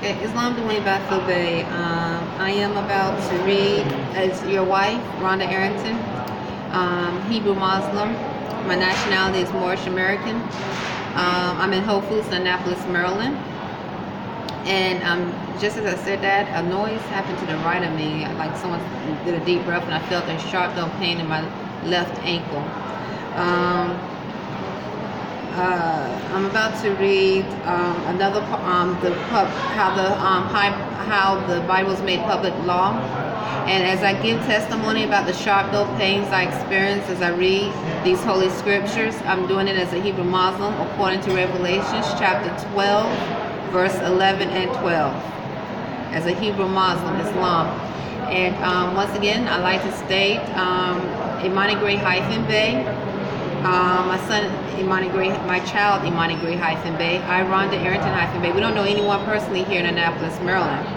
Okay, Islam Dewayne Byfield-Bey. I am about to read as your wife, Rhonda Arrington, Hebrew Muslim. My nationality is Moorish American. I'm in Whole Foods in Annapolis, Maryland. And just as I said that, a noise happened to the right of me, like someone did a deep breath, and I felt a sharp dull pain in my left ankle. I'm about to read another how the Bible is made public law, and as I give testimony about the sharp dull pains I experience as I read these holy scriptures, I'm doing it as a Hebrew Muslim according to Revelations chapter 12, verse 11 and 12. As a Hebrew Muslim, Islam, and once again, I like to state Imani-Gray-Bey. My son Imani-Gray, my child Imani-Gray-Bey. I Rhonda Arrington-Bey. We don't know anyone personally here in Annapolis, Maryland.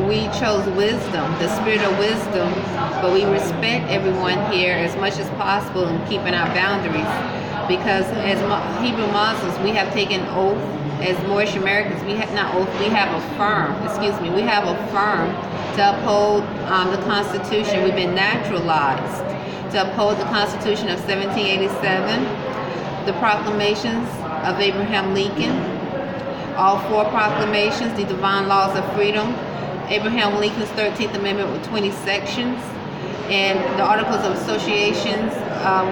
We chose wisdom, the spirit of wisdom, but we respect everyone here as much as possible and keeping our boundaries. Because as Hebrew Muslims, we have taken oath. As Moorish Americans, we have not oath. We have affirmed. We have affirmed to uphold the Constitution. We've been naturalized to uphold the Constitution of 1787, the proclamations of Abraham Lincoln, all four proclamations, the divine laws of freedom, Abraham Lincoln's 13th Amendment with 20 sections, and the Articles of Associations,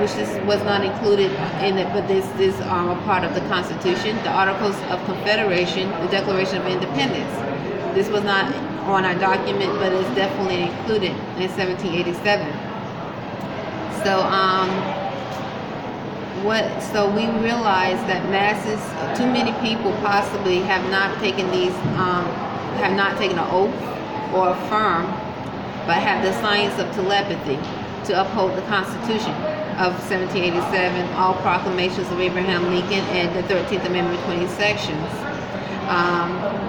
which was not included in it, but this is a part of the Constitution, the Articles of Confederation, the Declaration of Independence. This was not on our document, but it's definitely included in 1787. So we realize that masses, too many people possibly have not taken an oath or affirm, but have the science of telepathy to uphold the Constitution of 1787, all proclamations of Abraham Lincoln, and the 13th Amendment, 20 sections.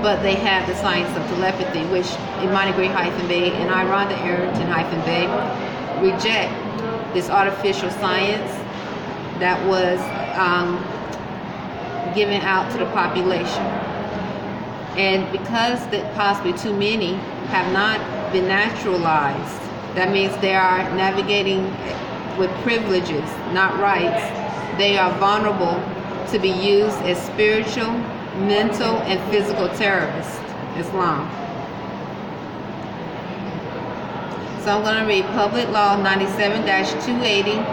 But they have the science of telepathy, which Imani-Gray-Bey and I, Rhonda Arrington-Bey, reject this artificial science that was given out to the population. And because that possibly too many have not been naturalized, that means they are navigating with privileges, not rights. They are vulnerable to be used as spiritual, mental, and physical terrorists. Islam. So I'm going to read Public Law 97-280,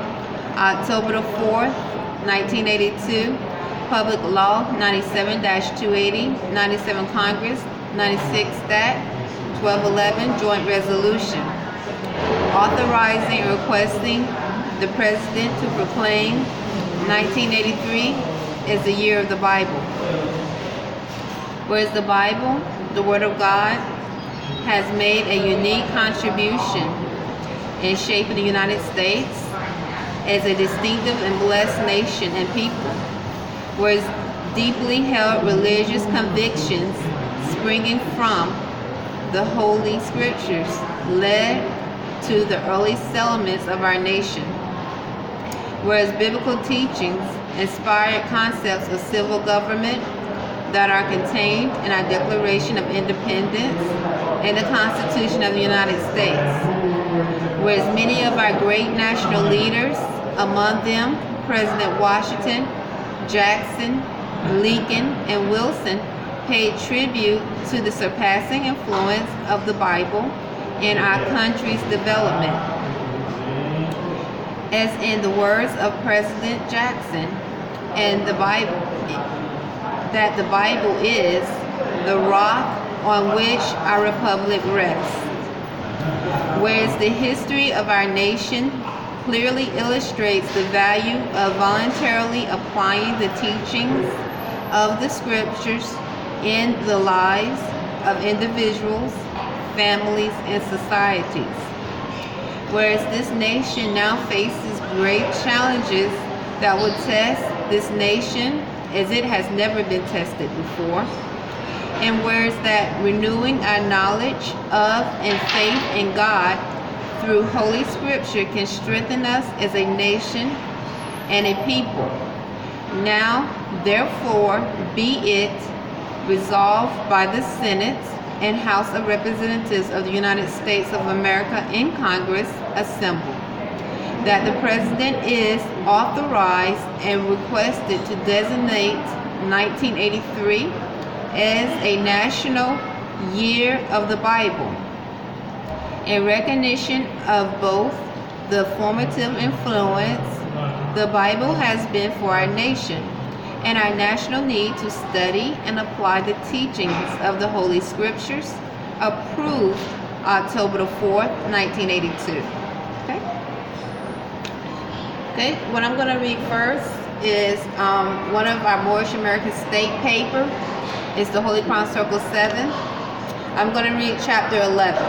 October the 4th, 1982. Public Law 97-280, 97 Congress, 96 Stat, 1211 Joint Resolution, authorizing and requesting the President to proclaim 1983 as the year of the Bible. Whereas the Bible, the Word of God, has made a unique contribution in shaping the United States as a distinctive and blessed nation and people, whereas deeply held religious convictions springing from the Holy Scriptures led to the early settlements of our nation, whereas biblical teachings inspired concepts of civil government that are contained in our Declaration of Independence and the Constitution of the United States. Whereas many of our great national leaders, among them President Washington, Jackson, Lincoln, and Wilson, paid tribute to the surpassing influence of the Bible in our country's development. As in the words of President Jackson, and the Bible, that the Bible is the rock on which our republic rests. Whereas the history of our nation clearly illustrates the value of voluntarily applying the teachings of the Scriptures in the lives of individuals, families, and societies. Whereas this nation now faces great challenges that will test this nation as it has never been tested before, and whereas that renewing our knowledge of and faith in God through Holy Scripture can strengthen us as a nation and a people. Now, therefore, be it Resolved by the Senate and House of Representatives of the United States of America in Congress assembled, that the President is authorized and requested to designate 1983 as a National Year of the Bible in recognition of both the formative influence the Bible has been for our nation and our national need to study and apply the teachings of the Holy Scriptures, approved October the 4th, 1982. Okay, what I'm going to read first is one of our Moorish American state paper. It's the Holy Crown Circle 7. I'm going to read chapter 11.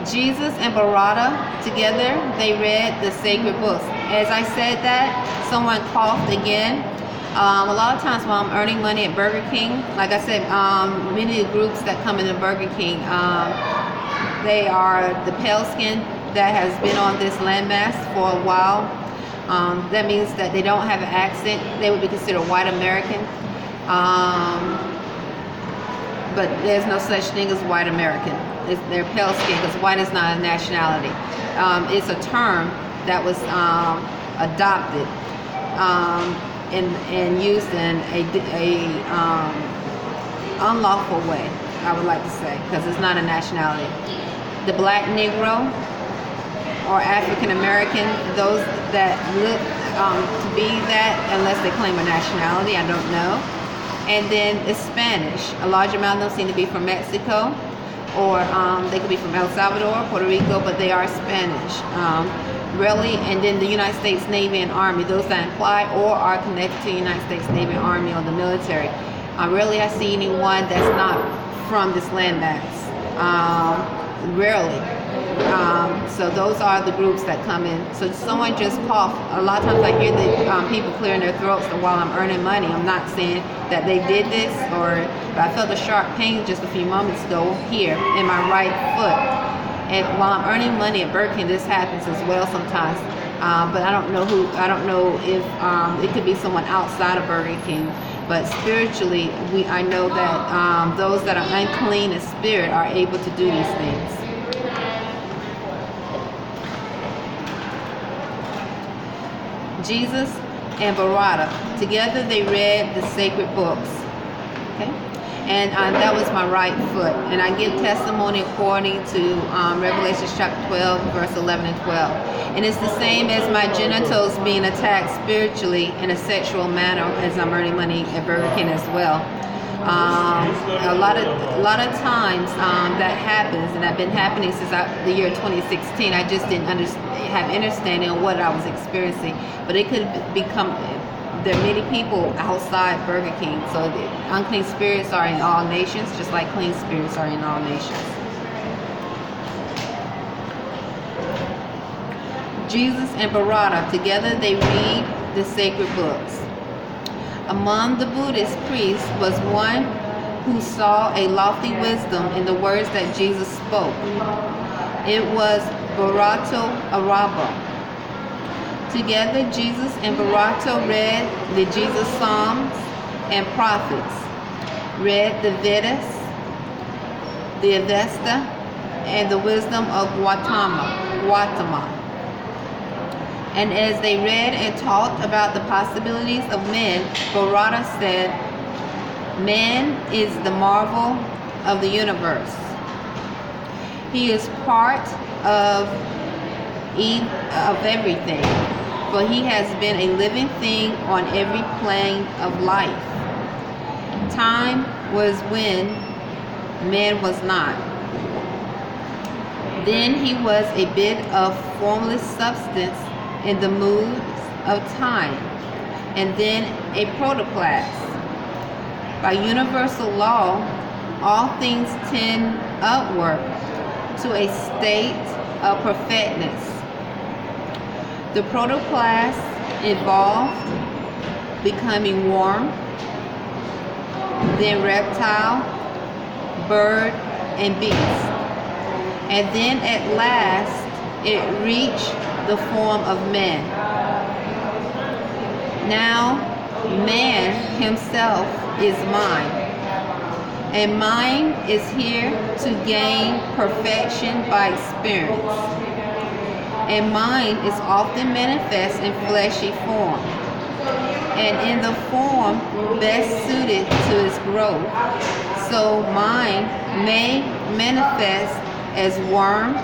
Jesus and Barada, together they read the sacred books. As I said that, someone coughed again. A lot of times while I'm earning money at Burger King, like I said, many of the groups that come into Burger King, they are the pale skin that has been on this landmass for a while. That means that they don't have an accent. They would be considered white American. But there's no such thing as white American. They're pale skin because white is not a nationality. It's a term that was adopted and used in a unlawful way, I would like to say, because it's not a nationality. The black Negro or African American, those that look to be that, unless they claim a nationality, I don't know. And then it's Spanish. A large amount of them seem to be from Mexico, or they could be from El Salvador, Puerto Rico, but they are Spanish. Really, and then the United States Navy and Army, those that imply or are connected to the United States Navy and Army or the military. Rarely I see anyone that's not from this landmass. Rarely. So those are the groups that come in. So someone just coughed. A lot of times I hear the people clearing their throats while I'm earning money. I'm not saying that they did this, but I felt a sharp pain just a few moments ago here in my right foot. And while I'm earning money at Burger King, this happens as well sometimes. But I don't know who. I don't know if it could be someone outside of Burger King. But spiritually, I know that those that are unclean in spirit are able to do these things. Jesus and Barada, together they read the sacred books. Okay, and that was my right foot. And I give testimony according to Revelation chapter 12, verse 11 and 12. And it's the same as my genitals being attacked spiritually in a sexual manner as I'm earning money at Burger King as well. A lot of times that happens, and that's been happening since the year 2016. I just didn't have understanding of what I was experiencing, but it could become. There are many people outside Burger King, so the unclean spirits are in all nations, just like clean spirits are in all nations. Jesus and Barada, together they read the sacred books. Among the Buddhist priests was one who saw a lofty wisdom in the words that Jesus spoke. It was Barato Arabo. Together, Jesus and Barato read the Jesus Psalms and Prophets, read the Vedas, the Avesta, and the wisdom of Gautama. And as they read and talked about the possibilities of men, Barada said, "Man is the marvel of the universe. He is part of everything, for he has been a living thing on every plane of life. Time was when man was not. Then he was a bit of formless substance in the moods of time, and then a protoplasm. By universal law, all things tend upward to a state of perfectness. The protoplasm evolved, becoming worm, then reptile, bird, and beast. And then at last it reached the form of man. Now man himself is mine, and mine is here to gain perfection by experience, and mine is often manifest in fleshy form, and in the form best suited to its growth. So mine may manifest as worm,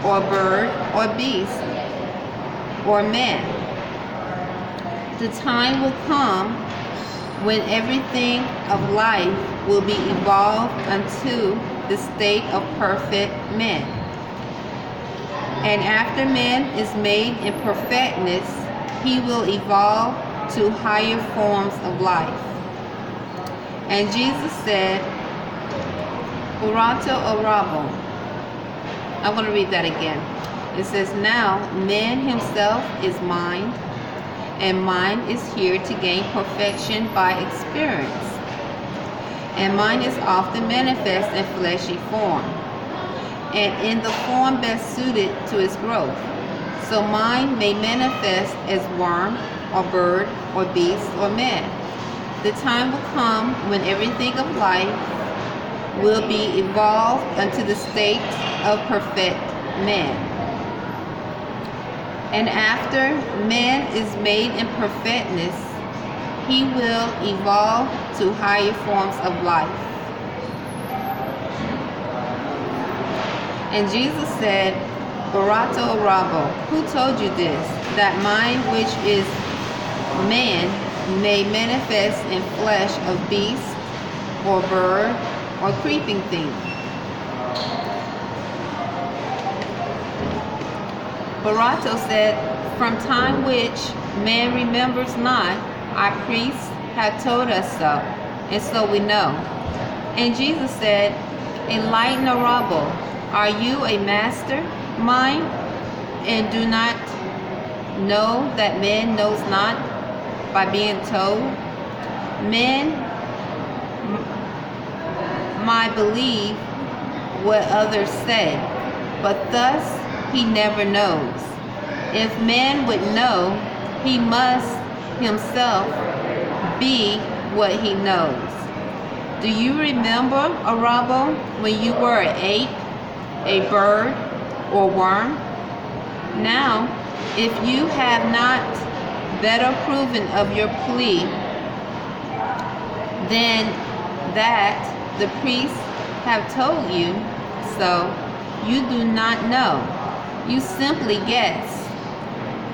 or bird, or beast, or man. The time will come when everything of life will be evolved unto the state of perfect men. And after man is made in perfectness, he will evolve to higher forms of life. And Jesus said, Urato Orabo. I'm going to read that again. It says, now man himself is mine, and mine is here to gain perfection by experience. And mine is often manifest in fleshy form, and in the form best suited to its growth. So mine may manifest as worm, or bird, or beast, or man. The time will come when everything of life will be evolved unto the state of perfect man. And after man is made in perfectness, he will evolve to higher forms of life. And Jesus said, Barato Rabo, who told you this, that mine which is man may manifest in flesh of beast, or bird, or creeping thing? Barato said, from time which man remembers not, our priests have told us so, and so we know. And Jesus said, enlighten a Rabbo, are you a master mind, and do not know that man knows not by being told? Men might believe what others say, but thus he never knows. If man would know, he must himself be what he knows. Do you remember, Arabo, when you were an ape, a bird, or worm? Now, if you have not better proven of your plea than that the priests have told you, so you do not know. You simply guess.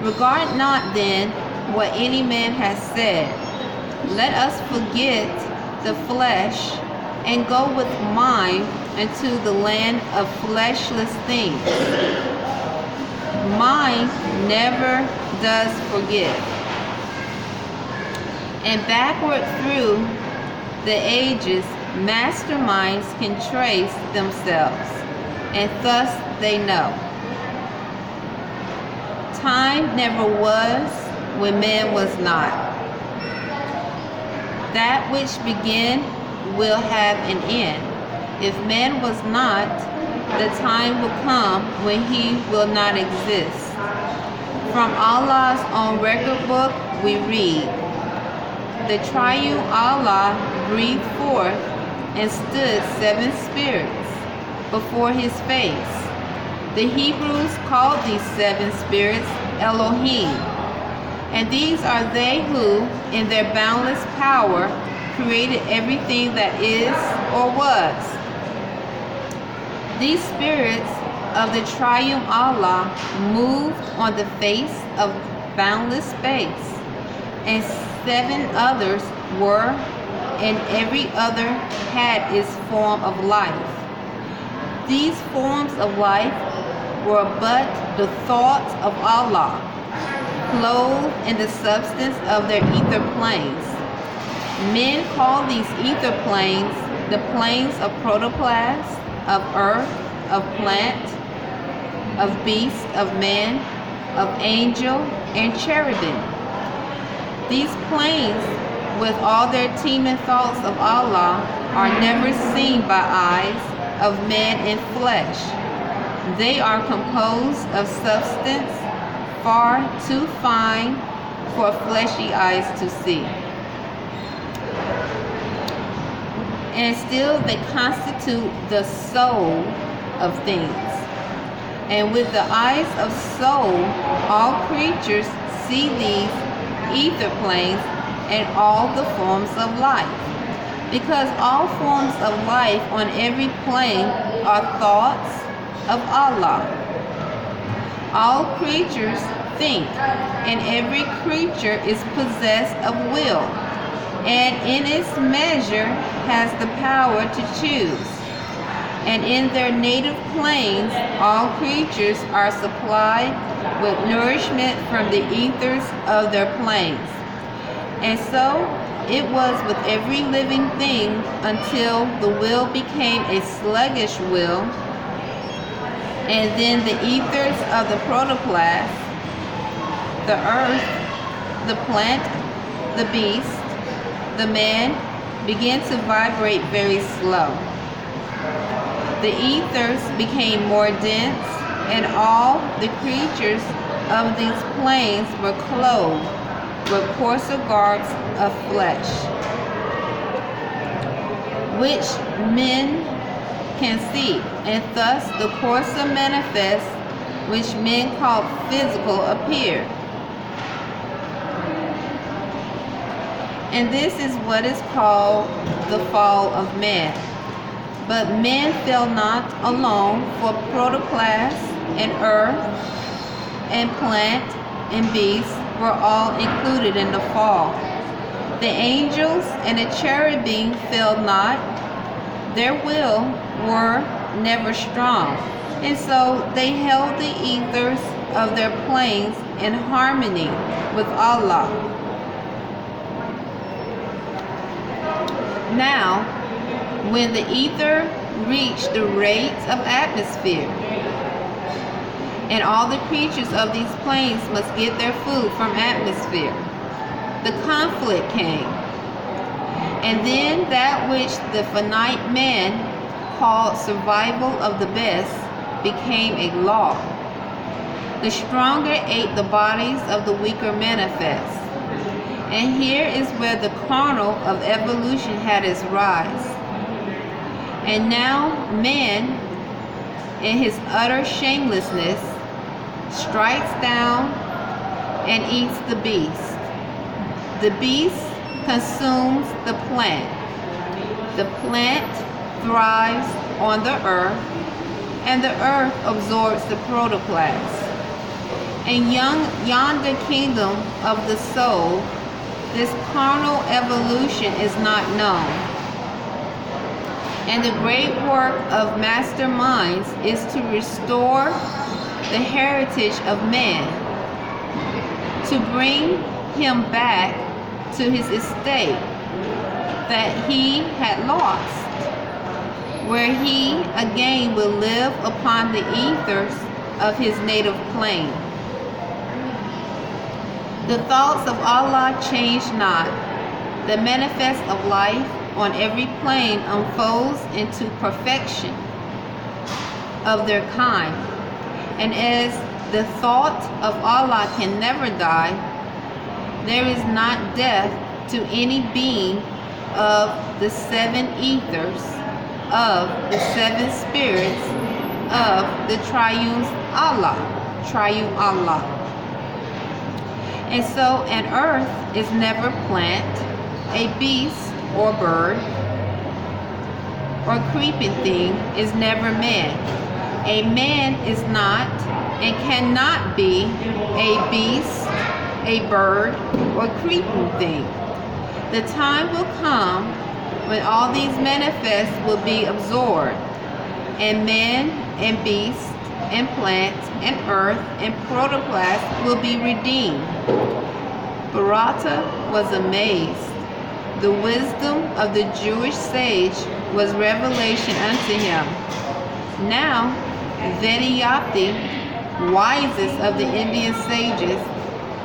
Regard not then what any man has said. Let us forget the flesh and go with mind into the land of fleshless things. Mind never does forget. And backward through the ages, masterminds can trace themselves, and thus they know. Time never was when man was not. That which began will have an end. If man was not, the time will come when he will not exist. From Allah's own record book we read, the triune Allah breathed forth and stood 7 spirits before his face. The Hebrews called these 7 spirits Elohim, and these are they who, in their boundless power, created everything that is or was. These spirits of the triune Allah moved on the face of boundless space, and 7 others were, and every other had its form of life. These forms of life were but the thoughts of Allah, clothed in the substance of their ether planes. Men call these ether planes the planes of protoplasm, of earth, of plant, of beast, of man, of angel, and cherubim. These planes, with all their teeming thoughts of Allah, are never seen by eyes of man in flesh. They are composed of substance far too fine for fleshy eyes to see. and still they constitute the soul of things. And with the eyes of soul, all creatures see these ether planes and all the forms of life, because all forms of life on every plane are thoughts of Allah. All creatures think, and every creature is possessed of will, and in its measure has the power to choose. And in their native planes, all creatures are supplied with nourishment from the ethers of their planes. And so it was with every living thing until the will became a sluggish will, and then the ethers of the protoplast, the earth, the plant, the beast, the man, began to vibrate very slow. The ethers became more dense, and all the creatures of these planes were clothed with coarser garbs of flesh, which men can see, and thus the coarser manifest, which men call physical, appeared. And this is what is called the fall of man. But men fell not alone, for protoplast and earth and plant and beast were all included in the fall. The angels and the cherubim fell not. Their will were never strong, and so they held the ethers of their planes in harmony with Allah. Now, when the ether reached the rates of atmosphere, and all the creatures of these planes must get their food from atmosphere, the conflict came. And then that which the finite man called survival of the best became a law. The stronger ate the bodies of the weaker manifest. And here is where the carnal of evolution had its rise. And now man, in his utter shamelessness, strikes down and eats the beast. The beast consumes the plant. The plant thrives on the earth, and the earth absorbs the protoplast. And yonder kingdom of the soul, this carnal evolution is not known. And the great work of masterminds is to restore the heritage of man, to bring him back to his estate that he had lost, where he again will live upon the ethers of his native plane. The thoughts of Allah change not. The manifest of life on every plane unfolds into perfection of their kind. And as the thought of Allah can never die, there is not death to any being of the seven ethers, of the seven spirits, of the triune Allah. And so an earth is never plant, a beast or bird or creeping thing is never man. A man is not and cannot be a beast, a bird, or creeping thing. The time will come when all these manifests will be absorbed, and man and beast and plant and earth and protoplast will be redeemed. Barata was amazed. The wisdom of the Jewish sage was revelation unto him. Now, Vediyapti, wisest of the Indian sages,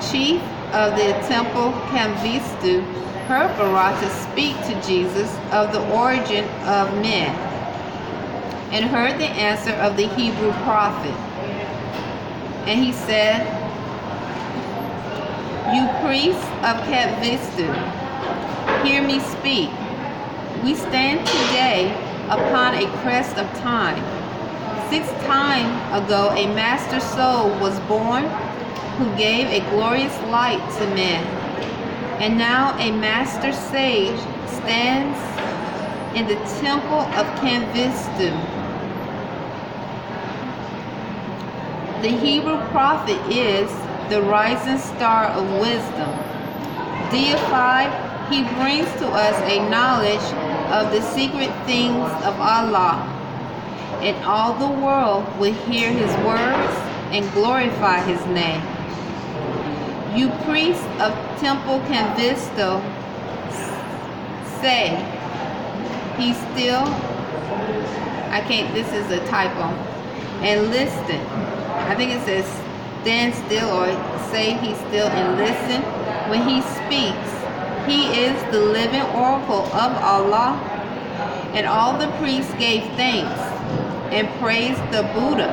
chief of the temple Kamvistu, heard Barata speak to Jesus of the origin of men, and heard the answer of the Hebrew prophet. And he said, "You priests of Kamvistu, hear me speak. We stand today upon a crest of time. 6 times ago, a master soul was born who gave a glorious light to men. And now a master sage stands in the temple of Canvistu. The Hebrew prophet is the rising star of wisdom. Deified, he brings to us a knowledge of the secret things of Allah, and all the world will hear his words and glorify his name. You priests of Temple Canvisto say, he still, this is a typo, and listen. I think it says stand still or say he still and listen. When he speaks, he is the living oracle of Allah. And all the priests gave thanks and praised the Buddha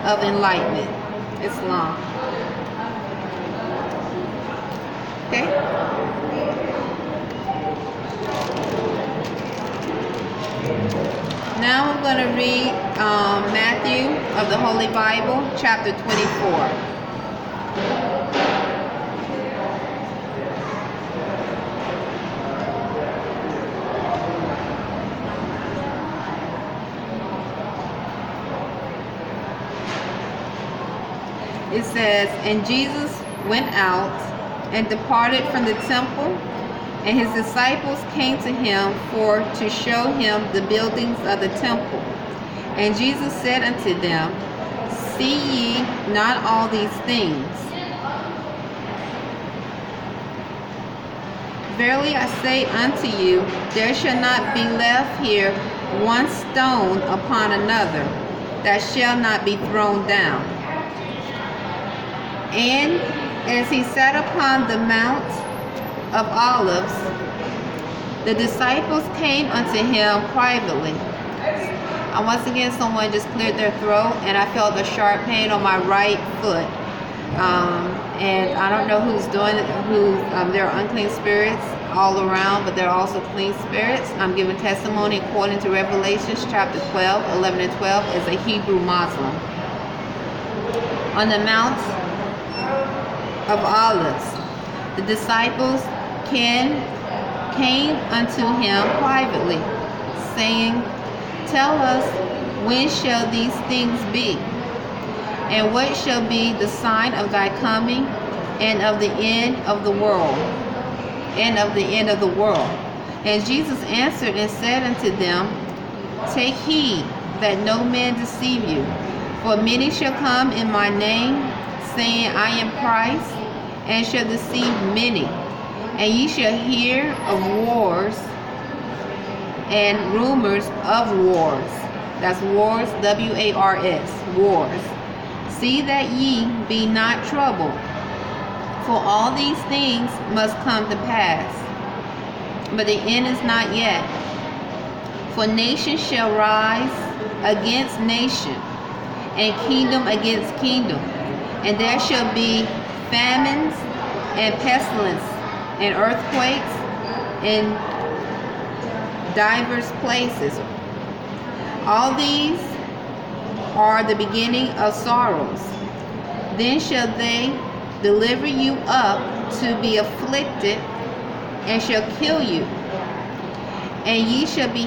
of enlightenment, Islam. Okay? Now I'm going to read Matthew of the Holy Bible, chapter 24. It says, and Jesus went out and departed from the temple, and his disciples came to him to show him the buildings of the temple. And Jesus said unto them, see ye not all these things? Verily I say unto you, there shall not be left here one stone upon another that shall not be thrown down. And as he sat upon the Mount of Olives, the disciples came unto him privately. And once again, someone just cleared their throat, and I felt a sharp pain on my right foot. And I don't know who's doing it, there are unclean spirits all around, but there are also clean spirits. I'm giving testimony according to Revelations chapter 12, 11 and 12 as a Hebrew Muslim. On the Mount of Olives, the disciples came unto him privately, saying, tell us, when shall these things be? And what shall be the sign of thy coming and of the end of the world? And Jesus answered and said unto them, take heed that no man deceive you. For many shall come in my name, saying, I am Christ, and shall deceive many. And ye shall hear of wars and rumors of wars. That's wars, W-A-R-S, wars. See that ye be not troubled, for all these things must come to pass, but the end is not yet. For nation shall rise against nation, and kingdom against kingdom, and there shall be famines and pestilence and earthquakes in divers places. All these are the beginning of sorrows. Then shall they deliver you up to be afflicted, and shall kill you, and ye shall be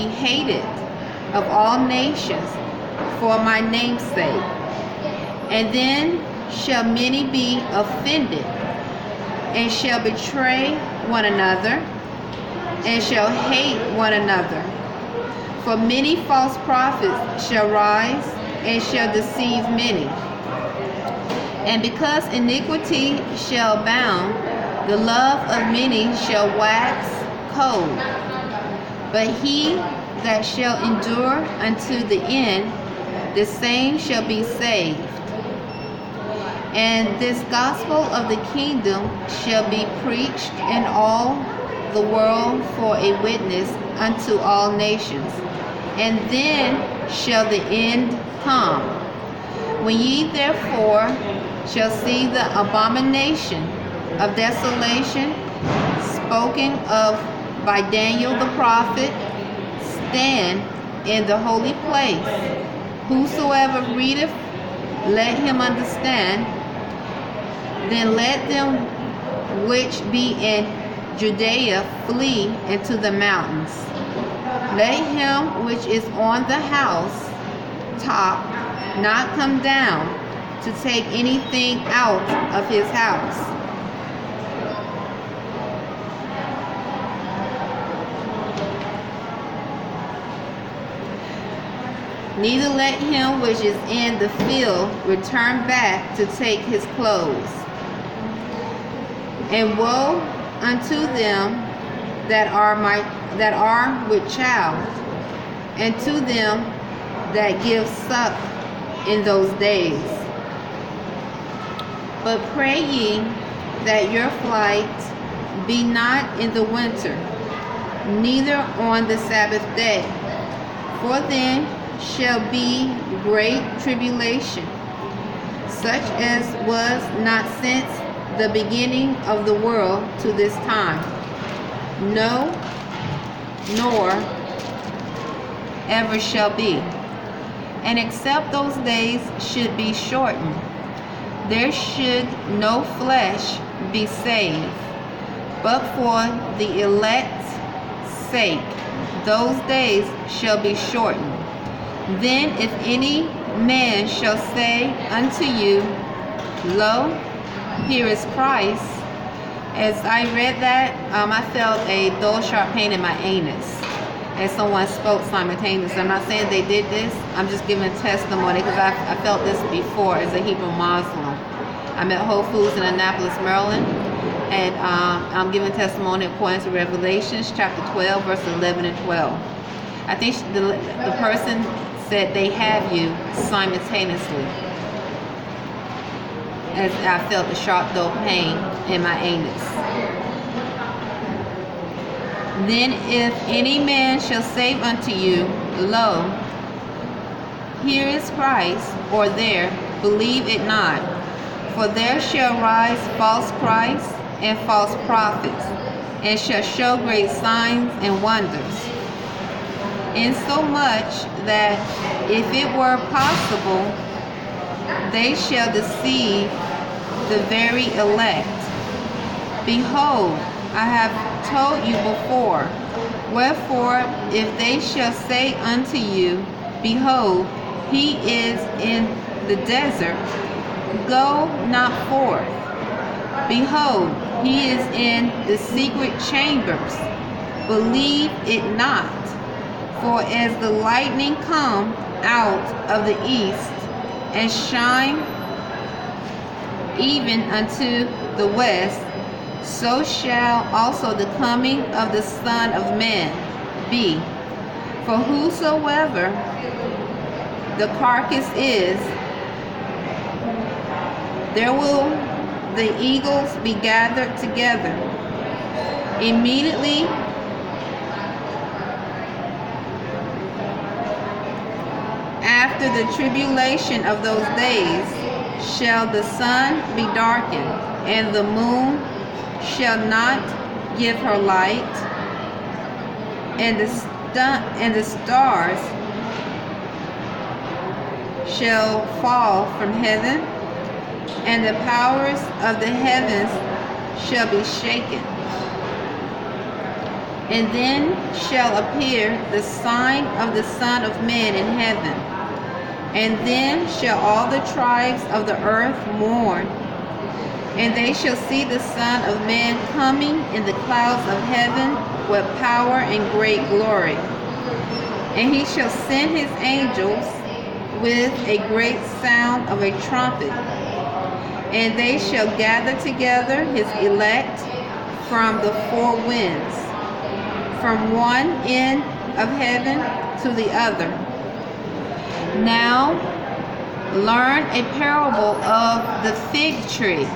hated of all nations for my name's sake. And then shall many be offended, and shall betray one another, and shall hate one another. For many false prophets shall rise, and shall deceive many. And because iniquity shall abound, the love of many shall wax cold. But he that shall endure unto the end, the same shall be saved. And this gospel of the kingdom shall be preached in all the world for a witness unto all nations. And then shall the end come. When ye therefore shall see the abomination of desolation, spoken of by Daniel the prophet, stand in the holy place. Whosoever readeth, let him understand. Then let them which be in Judea flee into the mountains. Let him which is on the house top not come down to take anything out of his house. Neither let him which is in the field return back to take his clothes. And woe unto them that are with child, and to them that give suck in those days. But pray ye that your flight be not in the winter, neither on the Sabbath day, for then shall be great tribulation, such as was not since the beginning of the world to this time, no, nor ever shall be. And except those days should be shortened, there should no flesh be saved, but for the elect's sake those days shall be shortened. Then if any man shall say unto you, Lo, here is Christ. As I read that, I felt a dull, sharp pain in my anus as someone spoke simultaneously. I'm not saying they did this. I'm just giving testimony because I felt this before as a Hebrew Muslim. I'm at Whole Foods in Annapolis, Maryland, and I'm giving testimony according to Revelations chapter 12, verse 11 and 12. I think the person said they have you simultaneously, as I felt a sharp dull pain in my anus. Then if any man shall say unto you, Lo, here is Christ, or there, believe it not. For there shall rise false Christs and false prophets, and shall show great signs and wonders, insomuch that if it were possible, they shall deceive the very elect. Behold, I have told you before. Wherefore, if they shall say unto you, Behold, he is in the desert, go not forth. Behold, he is in the secret chambers, believe it not. For as the lightning come out of the east, and shine even unto the west, so shall also the coming of the Son of Man be. For whosoever the carcass is, there will the eagles be gathered together. Immediately after the tribulation of those days shall the sun be darkened, and the moon shall not give her light, and the stars shall fall from heaven, and the powers of the heavens shall be shaken. And then shall appear the sign of the Son of Man in heaven. And then shall all the tribes of the earth mourn, and they shall see the Son of Man coming in the clouds of heaven with power and great glory. And he shall send his angels with a great sound of a trumpet, and they shall gather together his elect from the four winds, from one end of heaven to the other. Now learn a parable of the fig tree.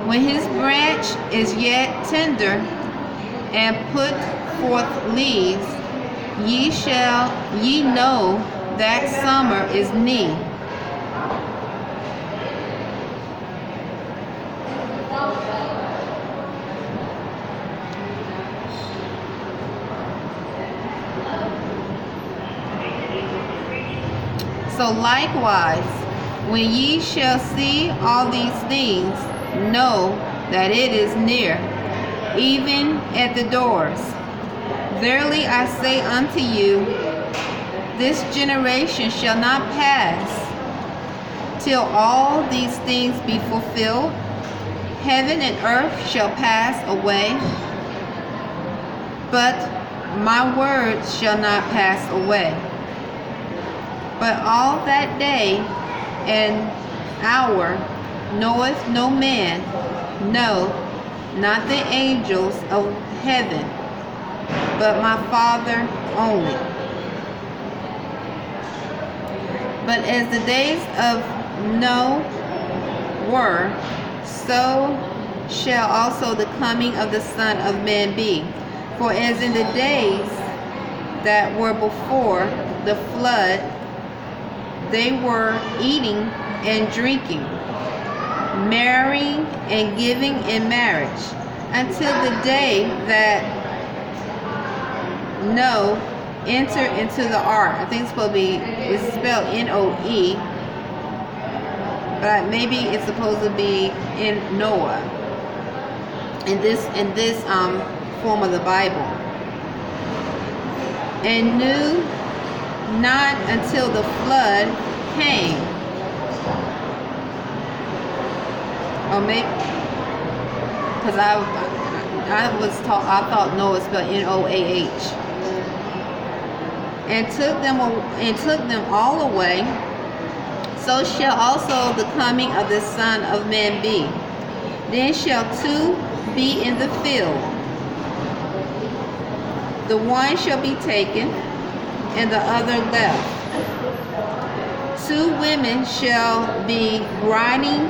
When his branch is yet tender and put forth leaves, ye know that summer is nigh. So likewise, when ye shall see all these things, know that it is near, even at the doors. Verily I say unto you, this generation shall not pass till all these things be fulfilled. Heaven and earth shall pass away, but my words shall not pass away. But all that day and hour knoweth no man, no, not the angels of heaven, but my Father only. But as the days of Noah were, so shall also the coming of the Son of Man be. For as in the days that were before the flood, they were eating and drinking, marrying and giving in marriage, until the day that Noah entered into the ark. I think it's supposed to be, it's spelled N-O-E, but maybe it's supposed to be in Noah in this form of the Bible, and knew not until the flood came. Or maybe because I was taught, I thought Noah spelled N-O-A-H, and took them all away. So shall also the coming of the Son of Man be. Then shall two be in the field, the one shall be taken, and the other left. Two women shall be grinding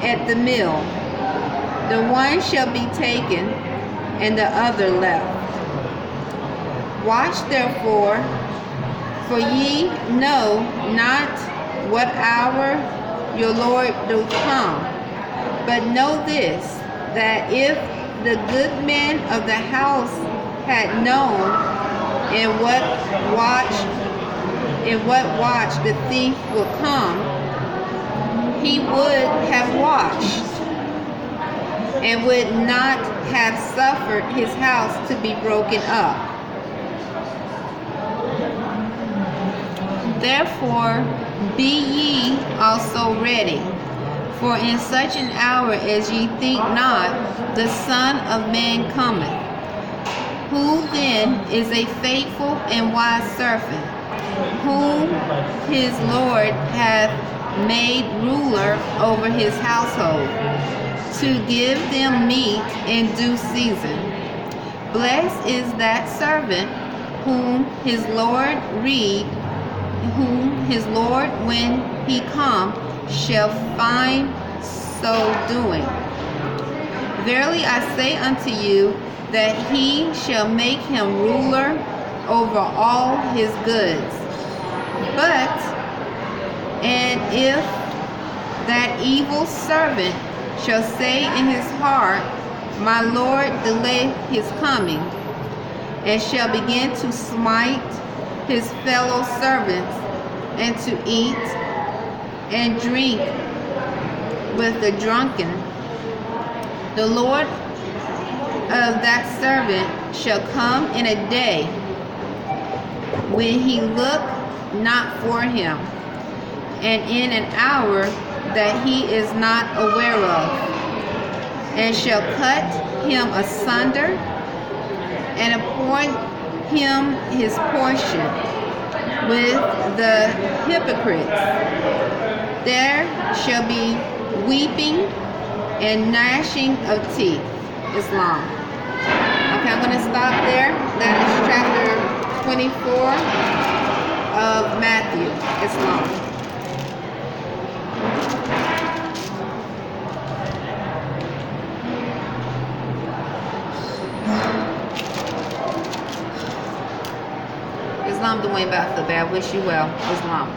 at the mill, the one shall be taken, and the other left. Watch therefore, for ye know not what hour your Lord doth come. But know this, that if the good man of the house had known in what watch the thief would come, he would have watched, and would not have suffered his house to be broken up. Therefore be ye also ready, for in such an hour as ye think not, the Son of Man cometh. Who then is a faithful and wise servant, whom his Lord hath made ruler over his household, to give them meat in due season? Blessed is that servant whom his Lord when he come shall find so doing. Verily I say unto you, that he shall make him ruler over all his goods. But, and if that evil servant shall say in his heart, my Lord delay his coming, and shall begin to smite his fellow servants, and to eat and drink with the drunken, the Lord of that servant shall come in a day when he look not for him, and in an hour that he is not aware of, and shall cut him asunder, and appoint him his portion with the hypocrites. There shall be weeping and gnashing of teeth. Islam. Okay, I'm going to stop there. That is chapter 24 of Matthew. Islam. Islam, Dewayne, Byfield-Bey. I wish you well. Islam.